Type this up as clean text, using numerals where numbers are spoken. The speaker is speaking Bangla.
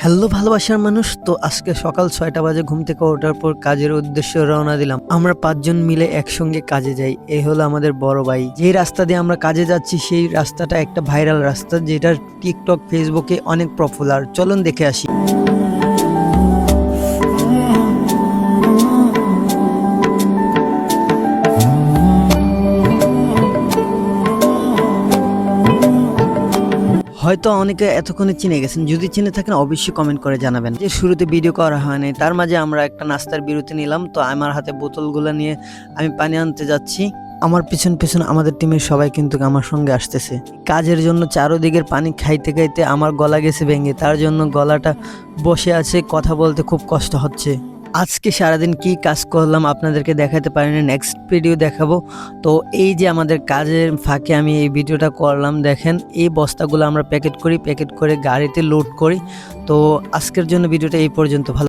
হ্যালো ভালোবাসার মানুষ, তো আজকে সকাল ৬টা বাজে ঘুম থেকে ওঠার পর কাজের উদ্দেশ্যে রওনা দিলাম। আমরা ৫ জন মিলে একসঙ্গে কাজে যাই। এই হলো আমাদের বড় ভাই। যেই রাস্তা দিয়ে আমরা কাজে যাচ্ছি সেই রাস্তাটা একটা ভাইরাল রাস্তা, যেটা টিকটক ফেসবুকে অনেক পপুলার। চলুন দেখে আসি। হয়তো অনেকে এতক্ষণে চিনে গেছেন, যদি চিনে থাকেন অবশ্যই কমেন্ট করে জানাবেন। যে শুরুতে ভিডিও করা হয়নি, তার মাঝে আমরা একটা নাস্তার বিরতি নিলাম। তো আমার হাতে বোতলগুলো নিয়ে আমি পানি আনতে যাচ্ছি। আমার পিছন পিছন আমাদের টিমের সবাই কিন্তু আমার সঙ্গে আসতেছে। কাজের জন্য চারোদিকের পানি খাইতে খাইতে আমার গলা গেছে ভেঙে, তার জন্য গলাটা বসে আছে, কথা বলতে খুব কষ্ট হচ্ছে। আজকে সারাদিন কি কাজ করলাম আপনাদেরকে দেখাতে পারিনি, নেক্সট ভিডিও দেখাবো। তো এই যে আমাদের কাজের ফাঁকে আমি এই ভিডিওটা করলাম, দেখেন এই বস্তাগুলো আমরা প্যাকেট করি, প্যাকেট করে গাড়িতে লোড করি। তো আজকের জন্য ভিডিওটা এই পর্যন্ত। ভালো।